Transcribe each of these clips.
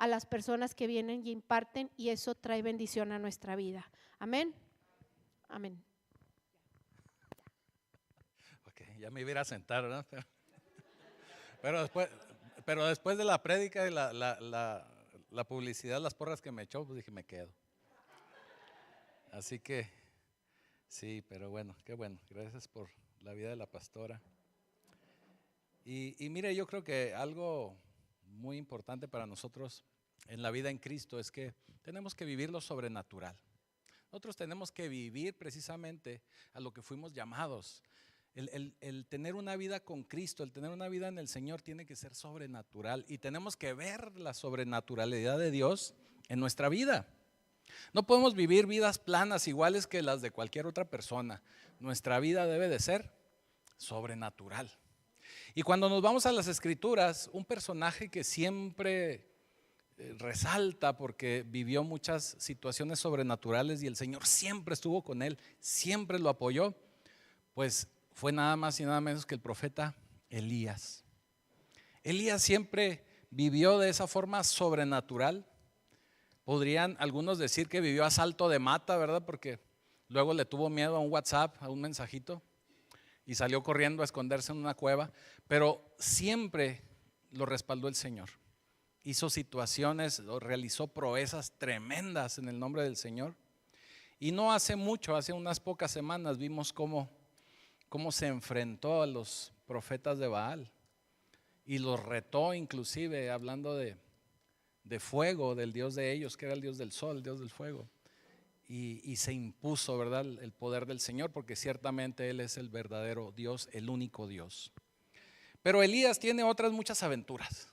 a las personas que vienen y imparten, y eso trae bendición a nuestra vida. Amén. Amén. Ok, ya me iba a sentar, ¿verdad? Pero después de la prédica y la publicidad, las porras que me echó, pues dije, me quedo. Así que, sí, pero bueno, qué bueno. Gracias por la vida de la pastora. Y mire, yo creo que algo muy importante para nosotros en la vida en Cristo es que tenemos que vivir lo sobrenatural. Nosotros tenemos que vivir precisamente a lo que fuimos llamados. El tener una vida con Cristo, el tener una vida en el Señor tiene que ser sobrenatural, y tenemos que ver la sobrenaturalidad de Dios en nuestra vida. No podemos vivir vidas planas iguales que las de cualquier otra persona. Nuestra vida debe de ser sobrenatural. Y cuando nos vamos a las Escrituras, un personaje que siempre resalta porque vivió muchas situaciones sobrenaturales y el Señor siempre estuvo con él, siempre lo apoyó, pues fue nada más y nada menos que el profeta Elías. Elías siempre vivió de esa forma sobrenatural. Podrían algunos decir que vivió a salto de mata, ¿verdad? Porque luego le tuvo miedo a un WhatsApp, a un mensajito, y salió corriendo a esconderse en una cueva, pero siempre lo respaldó el Señor. Hizo situaciones, realizó proezas tremendas en el nombre del Señor. Y no hace mucho, hace unas pocas semanas, vimos cómo se enfrentó a los profetas de Baal y los retó, inclusive hablando de fuego, del Dios de ellos, que era el Dios del sol, el Dios del fuego. Y se impuso, ¿verdad?, el poder del Señor, porque ciertamente Él es el verdadero Dios, el único Dios. Pero Elías tiene otras muchas aventuras.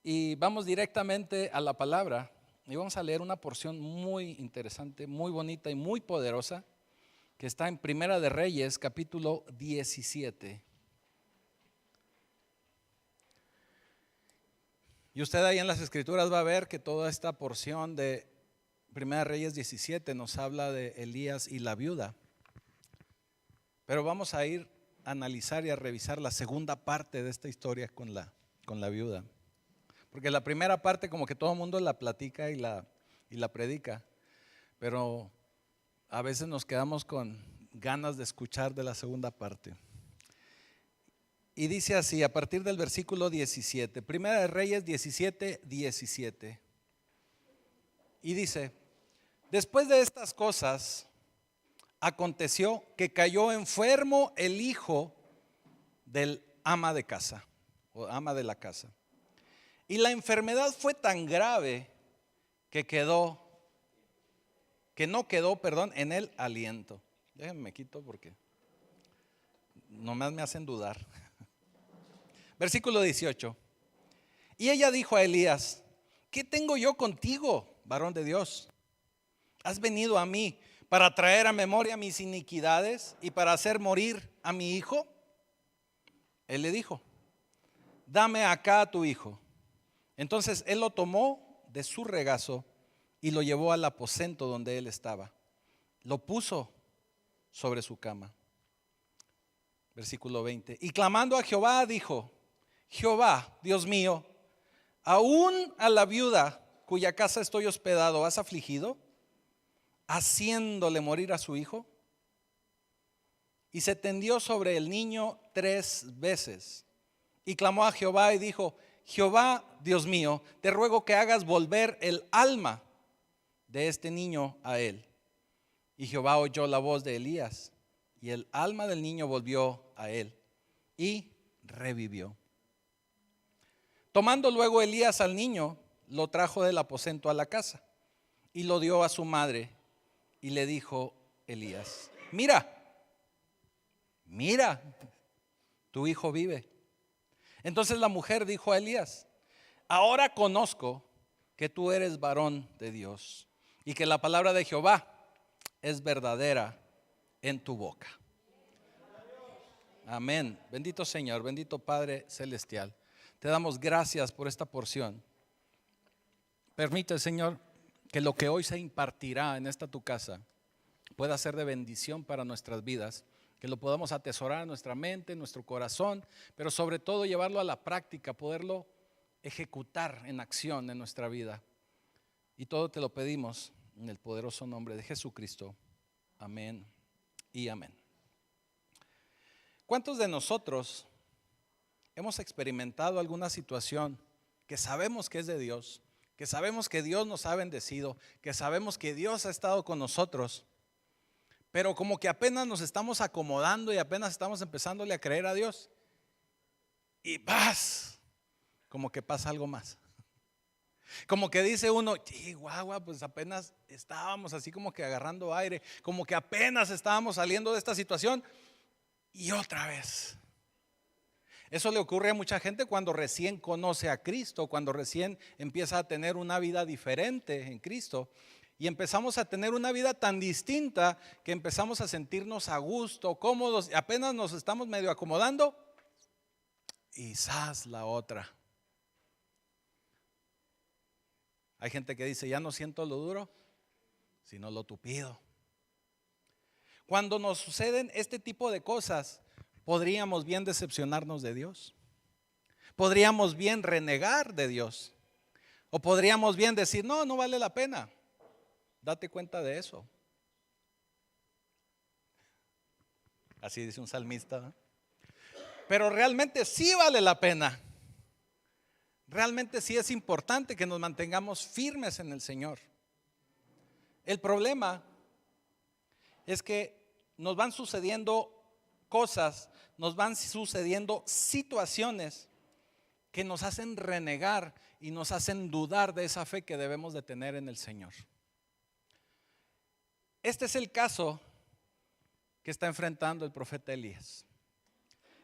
Y vamos directamente a la palabra y vamos a leer una porción muy interesante, muy bonita y muy poderosa, que está en Primera de Reyes, capítulo 17. Y usted ahí en las Escrituras va a ver que toda esta porción de Primera de Reyes 17 nos habla de Elías y la viuda. Pero vamos a ir a analizar y a revisar la segunda parte de esta historia con la viuda. Porque la primera parte como que todo el mundo la platica y la predica, pero a veces nos quedamos con ganas de escuchar de la segunda parte. Y dice así, a partir del versículo 17, Primera de Reyes 17, 17. Y dice: después de estas cosas, aconteció que cayó enfermo el hijo del ama de casa, o ama de la casa. Y la enfermedad fue tan grave que no quedó en el aliento. Déjenme me quito porque nomás me hacen dudar. Versículo 18. Y ella dijo a Elías: ¿qué tengo yo contigo, varón de Dios? ¿Has venido a mí para traer a memoria mis iniquidades y para hacer morir a mi hijo? Él le dijo: dame acá a tu hijo. Entonces él lo tomó de su regazo y lo llevó al aposento donde él estaba. Lo puso sobre su cama. Versículo 20. Y clamando a Jehová dijo: Jehová, Dios mío, aún a la viuda cuya casa estoy hospedado has afligido, haciéndole morir a su hijo. Y se tendió sobre el niño 3 veces y clamó a Jehová y dijo: Jehová, Dios mío, te ruego que hagas volver el alma de este niño a él. Y Jehová oyó la voz de Elías, y el alma del niño volvió a él y revivió. Tomando luego Elías al niño, lo trajo del aposento a la casa y lo dio a su madre. Y le dijo Elías: mira, tu hijo vive. Entonces la mujer dijo a Elías: ahora conozco que tú eres varón de Dios y que la palabra de Jehová es verdadera en tu boca. Amén. Bendito Señor, bendito Padre Celestial, te damos gracias por esta porción. Permite, Señor, que lo que hoy se impartirá en esta tu casa pueda ser de bendición para nuestras vidas, que lo podamos atesorar en nuestra mente, en nuestro corazón, pero sobre todo llevarlo a la práctica, poderlo ejecutar en acción en nuestra vida. Y todo te lo pedimos en el poderoso nombre de Jesucristo. Amén y amén. ¿Cuántos de nosotros hemos experimentado alguna situación que sabemos que es de Dios, que sabemos que Dios nos ha bendecido, que sabemos que Dios ha estado con nosotros, pero como que apenas nos estamos acomodando y apenas estamos empezándole a creer a Dios y ¡paz! Como que pasa algo más? Como que dice uno, Chihuahua, pues apenas estábamos así como que agarrando aire, como que apenas estábamos saliendo de esta situación y otra vez. Eso le ocurre a mucha gente cuando recién conoce a Cristo, cuando recién empieza a tener una vida diferente en Cristo. Y empezamos a tener una vida tan distinta que empezamos a sentirnos a gusto, cómodos, apenas nos estamos medio acomodando y ¡zas! La otra. Hay gente que dice, ya no siento lo duro, sino lo tupido. Cuando nos suceden este tipo de cosas, podríamos bien decepcionarnos de Dios. Podríamos bien renegar de Dios. O podríamos bien decir, no vale la pena. Date cuenta de eso. Así dice un salmista, ¿no? Pero realmente sí vale la pena. Realmente sí es importante que nos mantengamos firmes en el Señor. El problema es que nos van sucediendo cosas, nos van sucediendo situaciones que nos hacen renegar y nos hacen dudar de esa fe que debemos de tener en el Señor. Este es el caso que está enfrentando el profeta Elías.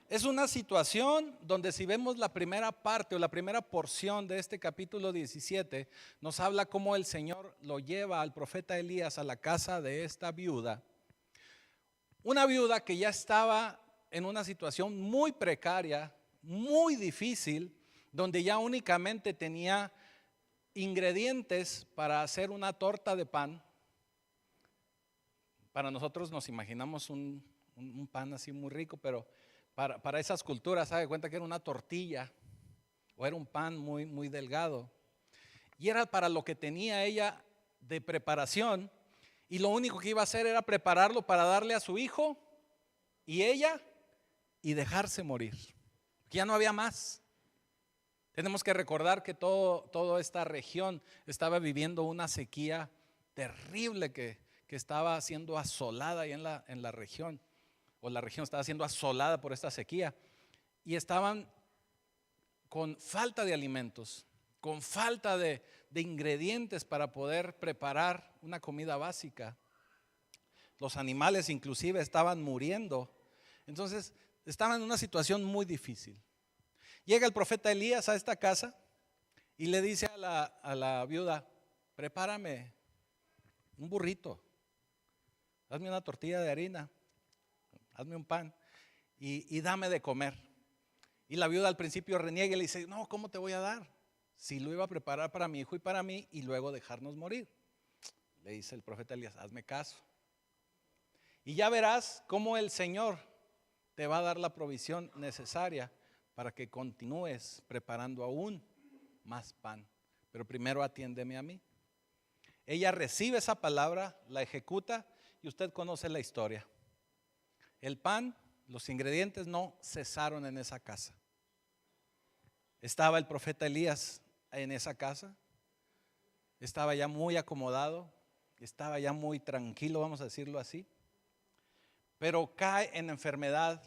Es una situación donde, si vemos la primera parte o la primera porción de este capítulo 17, nos habla cómo el Señor lo lleva al profeta Elías a la casa de esta viuda. Una viuda que ya estaba en una situación muy precaria, muy difícil, donde ya únicamente tenía ingredientes para hacer una torta de pan. Para nosotros nos imaginamos un pan así muy rico, pero para esas culturas, se da cuenta que era una tortilla o era un pan muy, muy delgado. Y era para lo que tenía ella de preparación. Y lo único que iba a hacer era prepararlo para darle a su hijo y ella y dejarse morir. Ya no había más. Tenemos que recordar que toda esta región estaba viviendo una sequía terrible que estaba siendo asolada ahí en la región. O la región estaba siendo asolada por esta sequía. Y estaban con falta de alimentos, con falta de ingredientes para poder preparar una comida básica. Los animales inclusive estaban muriendo. Entonces estaban en una situación muy difícil. Llega el profeta Elías a esta casa y le dice a la viuda, prepárame un burrito, hazme una tortilla de harina, hazme un pan y dame de comer. Y la viuda al principio reniega y le dice, no, ¿cómo te voy a dar? Si lo iba a preparar para mi hijo y para mí y luego dejarnos morir. Le dice el profeta Elías, hazme caso. Y ya verás cómo el Señor te va a dar la provisión necesaria para que continúes preparando aún más pan. Pero primero atiéndeme a mí. Ella recibe esa palabra, la ejecuta y usted conoce la historia. El pan, los ingredientes no cesaron en esa casa. Estaba el profeta Elías en esa casa. Estaba ya muy acomodado, estaba ya muy tranquilo, vamos a decirlo así. Pero cae en enfermedad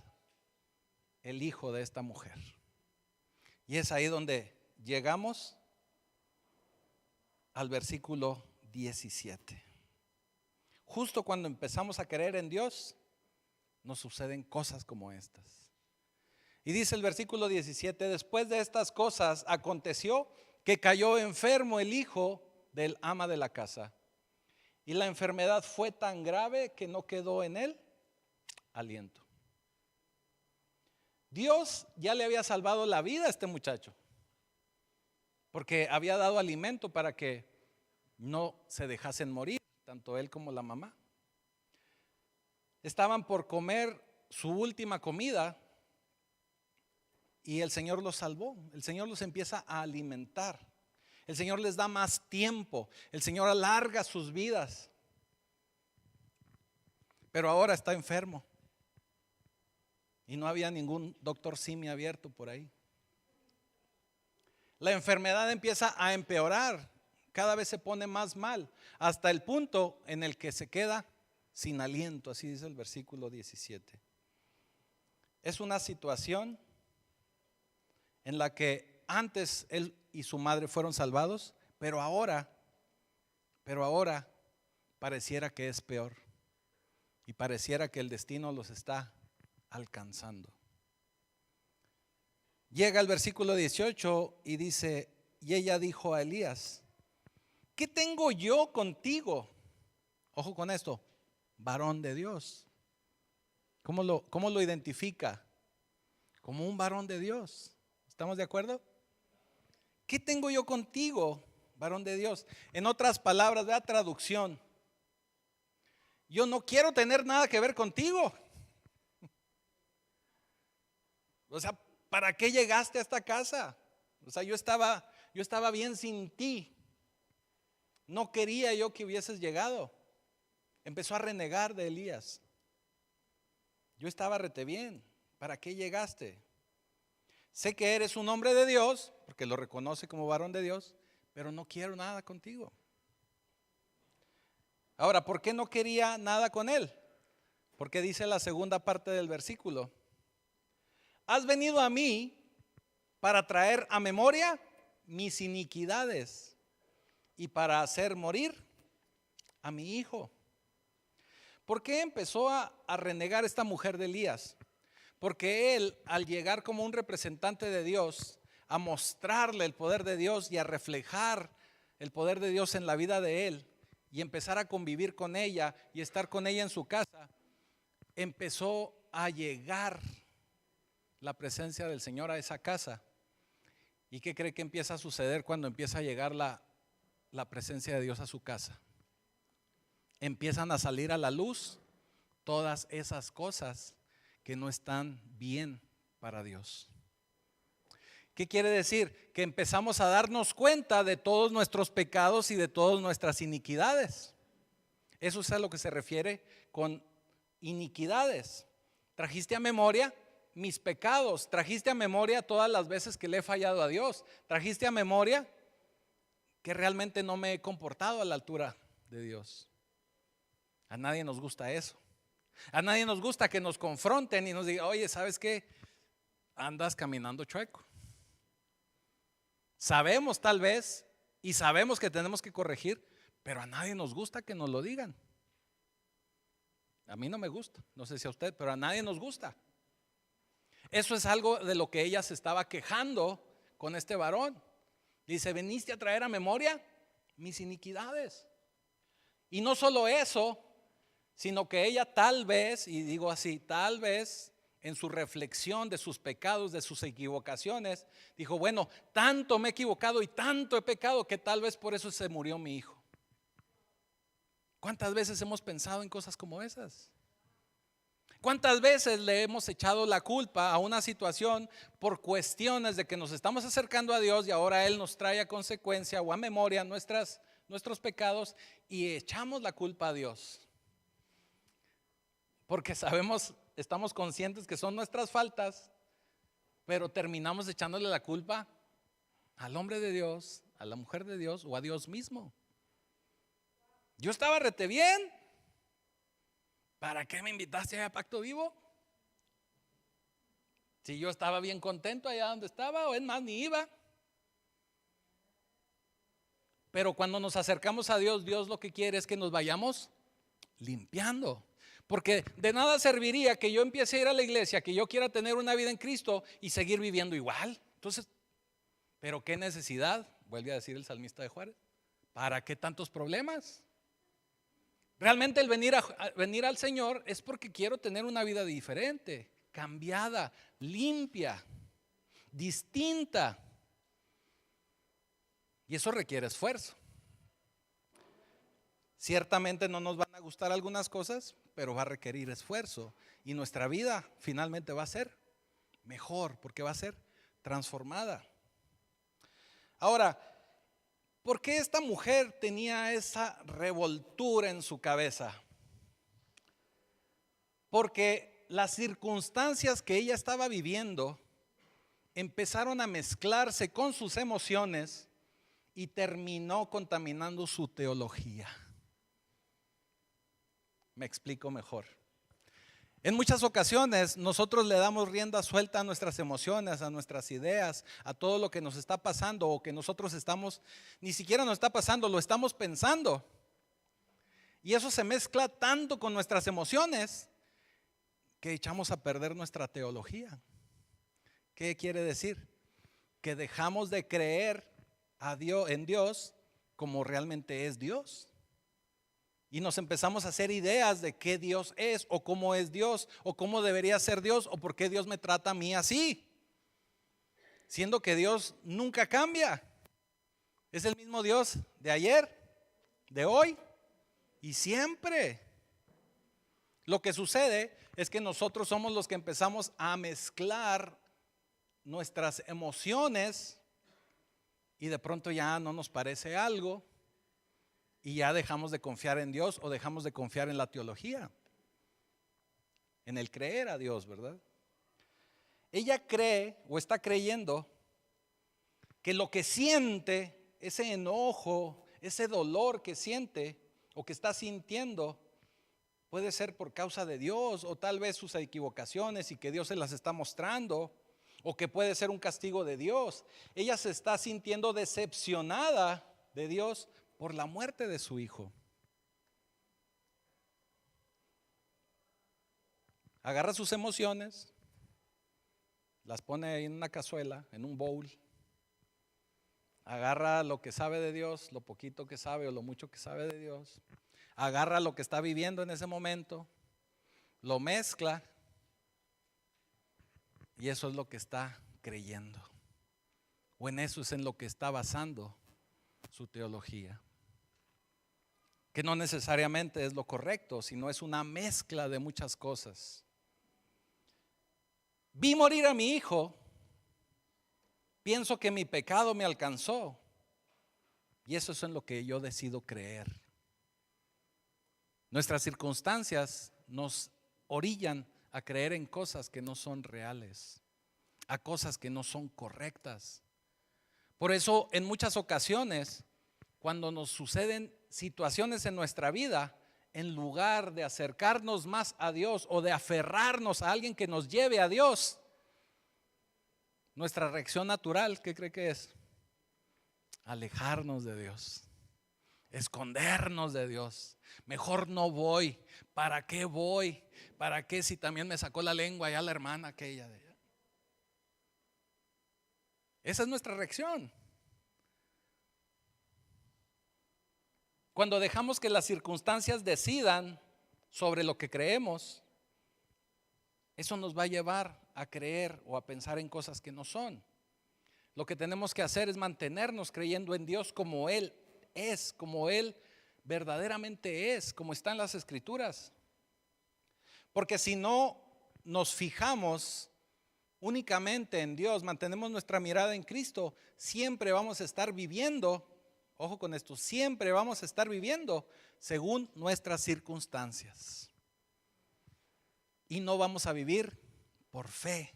el hijo de esta mujer. Y es ahí donde llegamos al versículo 17. Justo cuando empezamos a creer en Dios, nos suceden cosas como estas. Y dice el versículo 17, después de estas cosas aconteció que cayó enfermo el hijo del ama de la casa. Y la enfermedad fue tan grave que no quedó en él aliento. Dios ya le había salvado la vida a este muchacho, porque había dado alimento para que no se dejasen morir, tanto él como la mamá. Estaban por comer su última comida y el Señor los salvó. El Señor los empieza a alimentar. El Señor les da más tiempo. El Señor alarga sus vidas. Pero ahora está enfermo. Y no había ningún doctor Simi abierto por ahí. La enfermedad empieza a empeorar. Cada vez se pone más mal. Hasta el punto en el que se queda sin aliento. Así dice el versículo 17. Es una situación en la que antes él y su madre fueron salvados, pero ahora pareciera que es peor. Y pareciera que el destino los está alcanzando. Llega el versículo 18 y dice, y ella dijo a Elías, ¿qué tengo yo contigo? Ojo con esto, varón de Dios. ¿Cómo lo identifica? Como un varón de Dios. ¿Estamos de acuerdo? ¿Qué tengo yo contigo, varón de Dios? En otras palabras, vea traducción. Yo no quiero tener nada que ver contigo. O sea, ¿para qué llegaste a esta casa? O sea, yo estaba bien sin ti. No quería yo que hubieses llegado. Empezó a renegar de Elías. Yo estaba rete bien. ¿Para qué llegaste? Sé que eres un hombre de Dios, porque lo reconoce como varón de Dios, pero no quiero nada contigo. Ahora, ¿por qué no quería nada con él? Porque dice la segunda parte del versículo. Has venido a mí para traer a memoria mis iniquidades y para hacer morir a mi hijo. ¿Por qué empezó a renegar esta mujer de Elías? Porque él, al llegar como un representante de Dios, a mostrarle el poder de Dios y a reflejar el poder de Dios en la vida de él y empezar a convivir con ella y estar con ella en su casa, empezó a llegar la presencia del Señor a esa casa. ¿Y qué cree que empieza a suceder cuando empieza a llegar la presencia de Dios a su casa? Empiezan a salir a la luz todas esas cosas que no están bien para Dios. ¿Qué quiere decir? Que empezamos a darnos cuenta de todos nuestros pecados y de todas nuestras iniquidades. Eso es a lo que se refiere con iniquidades. Trajiste a memoria mis pecados, trajiste a memoria todas las veces que le he fallado a Dios, trajiste a memoria que realmente no me he comportado a la altura de Dios. A nadie nos gusta eso. A nadie nos gusta que nos confronten y nos digan, oye, ¿sabes qué? Andas caminando chueco. Sabemos tal vez y sabemos que tenemos que corregir, pero a nadie nos gusta que nos lo digan. A mí no me gusta, no sé si a usted, pero a nadie nos gusta. Eso es algo de lo que ella se estaba quejando con este varón. Dice, veniste a traer a memoria mis iniquidades. Y no solo eso, sino que ella tal vez, y digo así, tal vez en su reflexión de sus pecados, de sus equivocaciones, dijo, bueno, tanto me he equivocado y tanto he pecado que tal vez por eso se murió mi hijo. ¿Cuántas veces hemos pensado en cosas como esas? ¿Cuántas veces le hemos echado la culpa a una situación por cuestiones de que nos estamos acercando a Dios y ahora Él nos trae a consecuencia o a memoria nuestros pecados y echamos la culpa a Dios? Porque sabemos, estamos conscientes que son nuestras faltas, pero terminamos echándole la culpa al hombre de Dios, a la mujer de Dios o a Dios mismo. Yo estaba rete bien. ¿Para qué me invitaste a Pacto Vivo? Si yo estaba bien contento allá donde estaba, o es más, ni iba. Pero cuando nos acercamos a Dios, Dios lo que quiere es que nos vayamos limpiando. Porque de nada serviría que yo empiece a ir a la iglesia, que yo quiera tener una vida en Cristo y seguir viviendo igual. Entonces, ¿pero qué necesidad? Vuelve a decir el salmista de Juárez. ¿Para qué tantos problemas? Realmente el venir al Señor es porque quiero tener una vida diferente, cambiada, limpia, distinta. Y eso requiere esfuerzo. Ciertamente no nos van a gustar algunas cosas, pero va a requerir esfuerzo. Y nuestra vida finalmente va a ser mejor, porque va a ser transformada. Ahora, ¿por qué esta mujer tenía esa revoltura en su cabeza? Porque las circunstancias que ella estaba viviendo empezaron a mezclarse con sus emociones y terminó contaminando su teología. Me explico mejor. En muchas ocasiones nosotros le damos rienda suelta a nuestras emociones, a nuestras ideas, a todo lo que nos está pasando o que nosotros ni siquiera nos está pasando, lo estamos pensando. Y eso se mezcla tanto con nuestras emociones que echamos a perder nuestra teología. ¿Qué quiere decir? Que dejamos de creer en Dios como realmente es Dios. Y nos empezamos a hacer ideas de qué Dios es, o cómo es Dios, o cómo debería ser Dios, o por qué Dios me trata a mí así. Siendo que Dios nunca cambia. Es el mismo Dios de ayer, de hoy y siempre. Lo que sucede es que nosotros somos los que empezamos a mezclar nuestras emociones y de pronto ya no nos parece algo. Y ya dejamos de confiar en Dios o dejamos de confiar en la teología, en el creer a Dios, ¿verdad? Ella cree o está creyendo que lo que siente, ese enojo, ese dolor que siente o que está sintiendo, puede ser por causa de Dios o tal vez sus equivocaciones y que Dios se las está mostrando, o que puede ser un castigo de Dios. Ella se está sintiendo decepcionada de Dios por la muerte de su hijo. Agarra sus emociones, las pone en una cazuela, en un bowl. Agarra lo que sabe de Dios, lo poquito que sabe o lo mucho que sabe de Dios. Agarra lo que está viviendo en ese momento, lo mezcla y eso es lo que está creyendo. O en eso es en lo que está basando su teología. Que no necesariamente es lo correcto, sino es una mezcla de muchas cosas. Vi morir a mi hijo, pienso que mi pecado me alcanzó, y eso es en lo que yo decido creer. Nuestras circunstancias nos orillan a creer en cosas que no son reales, a cosas que no son correctas. Por eso, en muchas ocasiones, cuando nos suceden situaciones en nuestra vida, en lugar de acercarnos más a Dios o de aferrarnos a alguien que nos lleve a Dios, nuestra reacción natural, ¿qué cree que es? Alejarnos de Dios, escondernos de Dios. Mejor no voy. ¿Para qué voy? ¿Para qué si también me sacó la lengua ya la hermana aquella de ella? Esa es nuestra reacción. Cuando dejamos que las circunstancias decidan sobre lo que creemos, eso nos va a llevar a creer o a pensar en cosas que no son. Lo que tenemos que hacer es mantenernos creyendo en Dios como Él es, como Él verdaderamente es, como está en las Escrituras. Porque si no nos fijamos únicamente en Dios, mantenemos nuestra mirada en Cristo, siempre vamos a estar viviendo. Ojo con esto, siempre vamos a estar viviendo según nuestras circunstancias. Y no vamos a vivir por fe.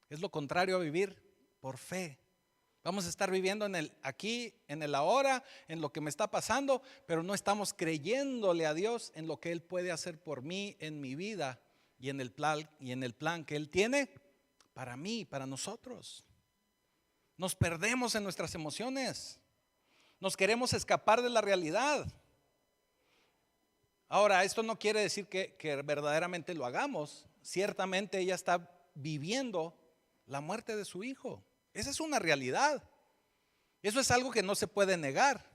Es lo contrario a vivir por fe. Vamos a estar viviendo en el aquí, en el ahora, en lo que me está pasando, pero no estamos creyéndole a Dios en lo que Él puede hacer por mí, en mi vida y en el plan que Él tiene para mí, para nosotros. Nos perdemos en nuestras emociones. Nos queremos escapar de la realidad. Ahora, esto no quiere decir que verdaderamente lo hagamos. Ciertamente ella está viviendo la muerte de su hijo. Esa es una realidad. Eso es algo que no se puede negar.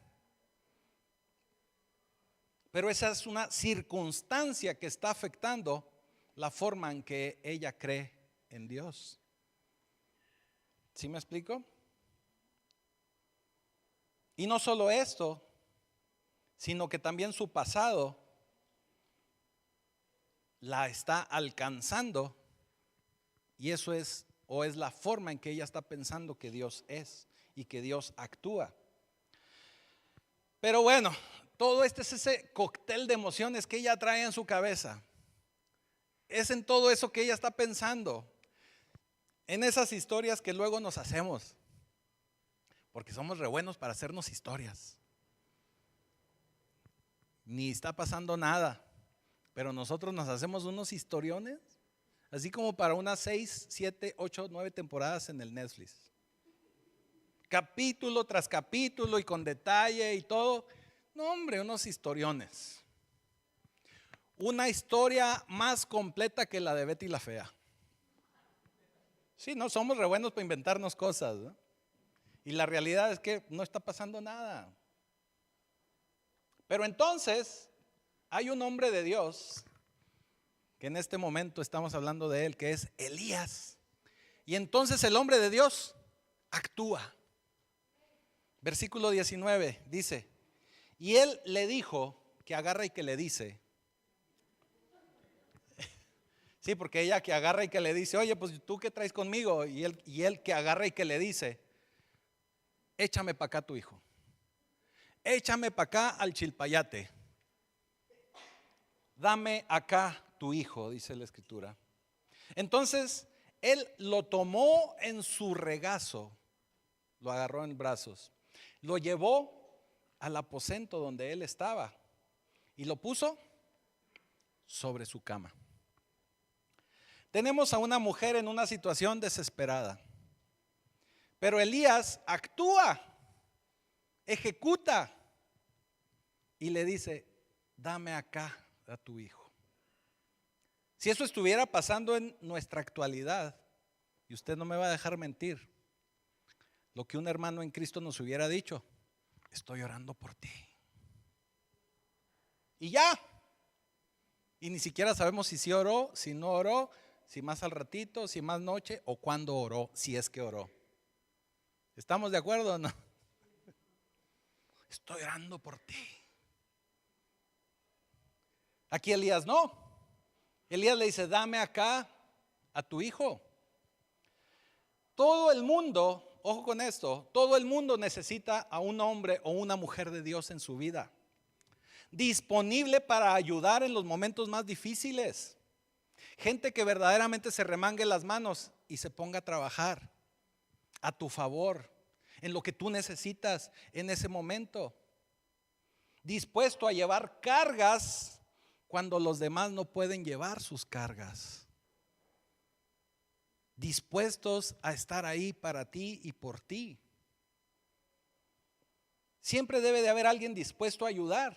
Pero esa es una circunstancia que está afectando la forma en que ella cree en Dios. ¿Sí me explico? Y no solo esto, sino que también su pasado la está alcanzando, y eso es o es la forma en que ella está pensando que Dios es y que Dios actúa. Pero bueno, todo este es ese cóctel de emociones que ella trae en su cabeza. Es en todo eso que ella está pensando, en esas historias que luego nos hacemos, porque somos re buenos para hacernos historias. Ni está pasando nada, pero nosotros nos hacemos unos historiones, así como para unas 6, 7, 8, 9 temporadas en el Netflix. Capítulo tras capítulo y con detalle y todo. No, hombre, unos historiones. Una historia más completa que la de Betty la Fea. Sí, no, somos re buenos para inventarnos cosas, ¿no? Y la realidad es que no está pasando nada. Pero entonces hay un hombre de Dios, que en este momento estamos hablando de él, que es Elías. Y entonces el hombre de Dios actúa. Versículo 19 dice: y él le dijo, que agarra y que le dice. Sí, porque ella que agarra y que le dice, oye, pues tú qué traes conmigo. Y él que agarra y que le dice, échame para acá tu hijo. Échame para acá al chilpayate. Dame acá tu hijo, dice la escritura. Entonces él lo tomó en su regazo, lo agarró en brazos, lo llevó al aposento donde él estaba y lo puso sobre su cama. Tenemos a una mujer en una situación desesperada, pero Elías actúa, ejecuta y le dice, dame acá a tu hijo. Si eso estuviera pasando en nuestra actualidad, y usted no me va a dejar mentir, lo que un hermano en Cristo nos hubiera dicho, estoy orando por ti. Y ya. Y ni siquiera sabemos si sí oró, si no oró, si más al ratito, si más noche o cuándo oró, si es que oró. ¿Estamos de acuerdo o no? Estoy orando por ti. Aquí Elías no. Elías le dice, dame acá a tu hijo. Todo el mundo, ojo con esto, todo el mundo necesita a un hombre o una mujer de Dios en su vida, disponible para ayudar en los momentos más difíciles. Gente que verdaderamente se remangue las manos y se ponga a trabajar a tu favor, en lo que tú necesitas en ese momento. Dispuesto a llevar cargas cuando los demás no pueden llevar sus cargas. Dispuestos a estar ahí para ti y por ti. Siempre debe de haber alguien dispuesto a ayudar,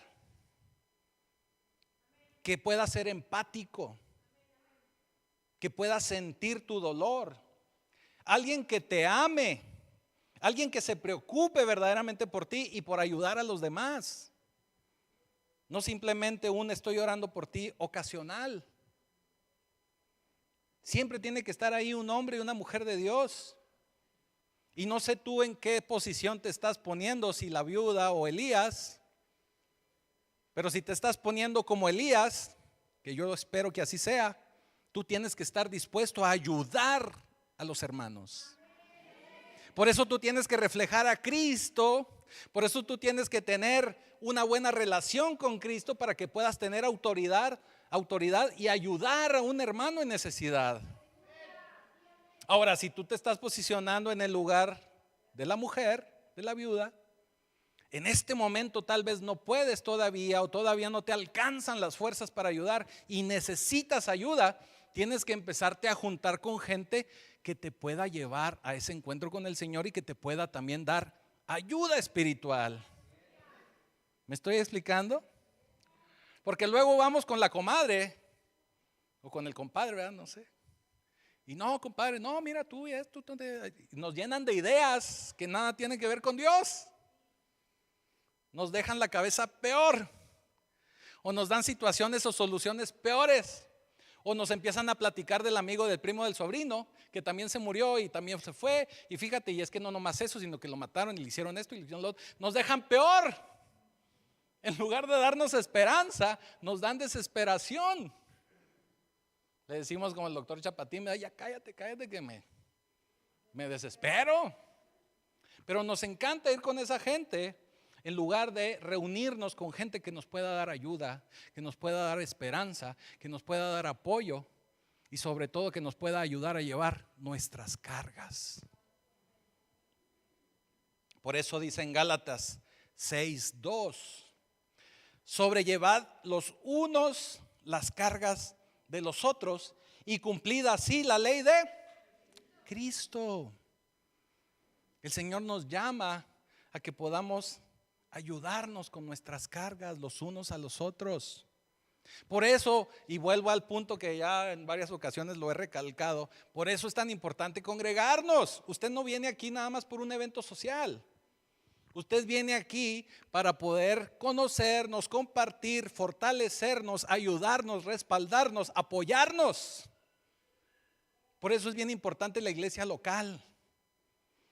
que pueda ser empático, que pueda sentir tu dolor, alguien que te ame, alguien que se preocupe verdaderamente por ti y por ayudar a los demás. No simplemente un estoy orando por ti ocasional. Siempre tiene que estar ahí un hombre y una mujer de Dios. Y no sé tú en qué posición te estás poniendo, si la viuda o Elías. Pero si te estás poniendo como Elías, que yo espero que así sea, tú tienes que estar dispuesto a ayudar a los hermanos. Por eso tú tienes que reflejar a Cristo. Por eso tú tienes que tener una buena relación con Cristo para que puedas tener autoridad y ayudar a un hermano en necesidad. Ahora, si tú te estás posicionando en el lugar de la mujer, de la viuda, en este momento tal vez no puedes todavía o todavía no te alcanzan las fuerzas para ayudar y necesitas ayuda, tienes que empezarte a juntar con gente que te pueda llevar a ese encuentro con el Señor y que te pueda también dar ayuda espiritual. ¿Me estoy explicando? Porque luego vamos con la comadre o con el compadre, ¿verdad? No sé. Y no, compadre, no, mira tú y esto. Nos llenan de ideas que nada tienen que ver con Dios. Nos dejan la cabeza peor. O nos dan situaciones o soluciones peores. O nos empiezan a platicar del amigo, del primo, del sobrino, que también se murió y también se fue. Y fíjate, y es que no nomás eso, sino que lo mataron y le hicieron esto y le hicieron lo otro. Nos dejan peor. En lugar de darnos esperanza, nos dan desesperación. Le decimos como el doctor Chapatín, ya cállate que me me desespero. Pero nos encanta ir con esa gente en lugar de reunirnos con gente que nos pueda dar ayuda, que nos pueda dar esperanza, que nos pueda dar apoyo y sobre todo que nos pueda ayudar a llevar nuestras cargas. Por eso dice en Gálatas 6:2, sobrellevad los unos las cargas de los otros y cumplid así la ley de Cristo. El Señor nos llama a que podamos ayudarnos con nuestras cargas los unos a los otros. Por eso, y vuelvo al punto que ya en varias ocasiones lo he recalcado, por eso es tan importante congregarnos. Usted no viene aquí nada más por un evento social. Usted viene aquí para poder conocernos, compartir, fortalecernos, ayudarnos, respaldarnos, apoyarnos. Por eso es bien importante la iglesia local.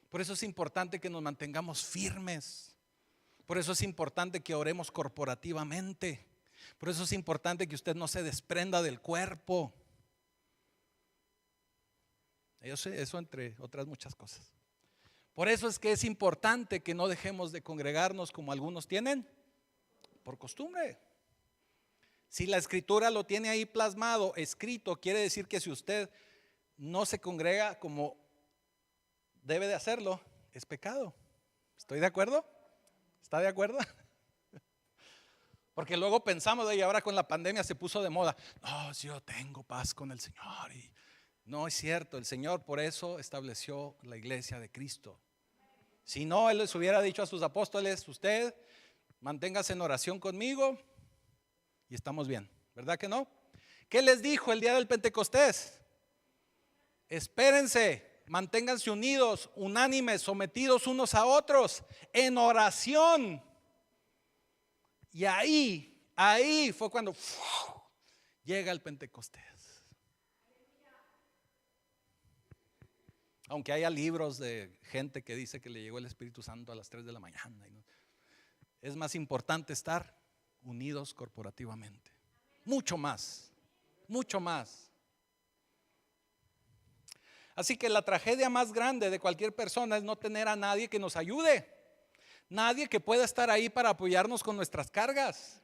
Por eso es importante que nos mantengamos firmes. Por eso es importante que oremos corporativamente. Por eso es importante que usted no se desprenda del cuerpo. Eso entre otras muchas cosas. Por eso es que es importante que no dejemos de congregarnos como algunos tienen por costumbre. Si la escritura lo tiene ahí plasmado, escrito, quiere decir que si usted no se congrega como debe de hacerlo, es pecado. ¿Estoy de acuerdo? ¿Está de acuerdo? Porque luego pensamos, y ahora con la pandemia se puso de moda. No, si yo tengo paz con el Señor. Y no es cierto, el Señor por eso estableció la iglesia de Cristo. Si no, Él les hubiera dicho a sus apóstoles, usted manténgase en oración conmigo y estamos bien, ¿verdad que no? ¿Qué les dijo el día del Pentecostés? Espérense, manténganse unidos, unánimes, sometidos unos a otros, en oración. Y ahí fue cuando llega el Pentecostés. Aunque haya libros de gente que dice que le llegó el Espíritu Santo a las 3 de la mañana. Es más importante estar unidos corporativamente. Mucho más, mucho más. Así que la tragedia más grande de cualquier persona es no tener a nadie que nos ayude. Nadie que pueda estar ahí para apoyarnos con nuestras cargas.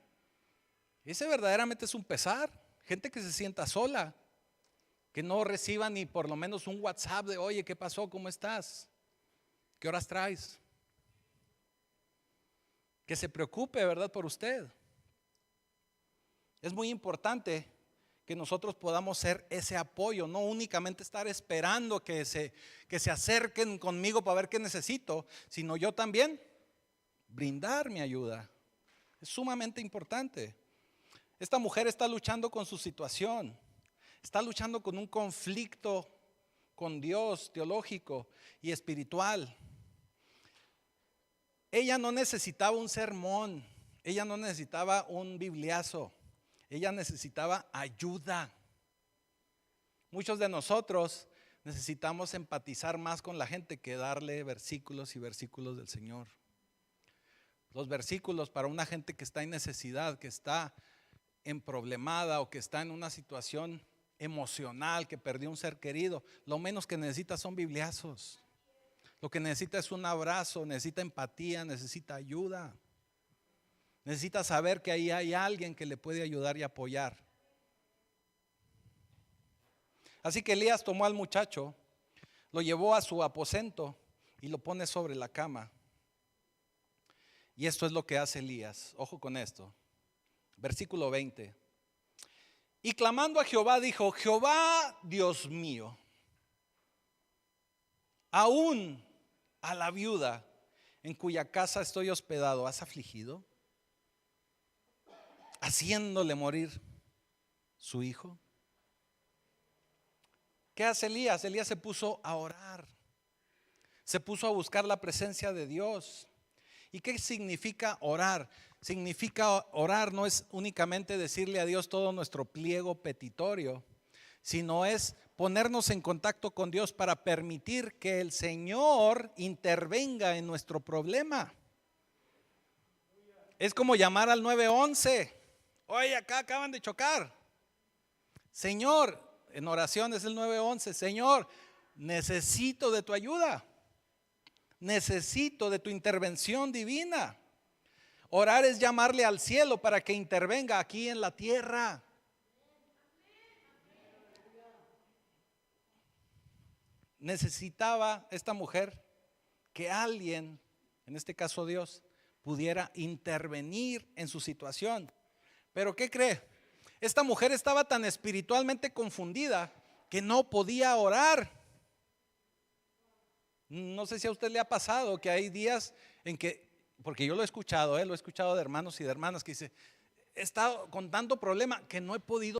Ese verdaderamente es un pesar. Gente que se sienta sola, que no reciba ni por lo menos un WhatsApp de oye, ¿qué pasó? ¿Cómo estás? ¿Qué horas traes? Que se preocupe, ¿verdad? Por usted. Es muy importante que nosotros podamos ser ese apoyo, no únicamente estar esperando que se acerquen conmigo para ver qué necesito, sino yo también brindar mi ayuda. Es sumamente importante. Esta mujer está luchando con su situación, está luchando con un conflicto con Dios teológico y espiritual. Ella no necesitaba un sermón, ella no necesitaba un bibliazo, ella necesitaba ayuda. Muchos de nosotros necesitamos empatizar más con la gente que darle versículos y versículos del Señor. Los versículos para una gente que está en necesidad, que está emproblemada o que está en una situación emocional, que perdió un ser querido, lo menos que necesita son bibliazos. Lo que necesita es un abrazo, necesita empatía, necesita ayuda. Necesita saber que ahí hay alguien que le puede ayudar y apoyar. Así que Elías tomó al muchacho, lo llevó a su aposento y lo pone sobre la cama. Y esto es lo que hace Elías. Ojo con esto. Versículo 20. Y clamando a Jehová dijo: Jehová, Dios mío, aún a la viuda en cuya casa estoy hospedado, ¿has afligido? Haciéndole morir su hijo. ¿Qué hace Elías? Elías se puso a orar, se puso a buscar la presencia de Dios. ¿Y qué significa orar? Significa orar no es únicamente decirle a Dios todo nuestro pliego petitorio, sino es ponernos en contacto con Dios para permitir que el Señor intervenga en nuestro problema. Es como llamar al 911. Oye, acá acaban de chocar. Señor, en oración es el 911. Señor, necesito de tu ayuda. Necesito de tu intervención divina. Orar es llamarle al cielo para que intervenga aquí en la tierra. Necesitaba esta mujer que alguien, en este caso Dios, pudiera intervenir en su situación. Pero ¿qué cree? Esta mujer estaba tan espiritualmente confundida que no podía orar. No sé si a usted le ha pasado que hay días en que, porque yo lo he escuchado de hermanos y de hermanas que dice, he estado con tanto problema que no he podido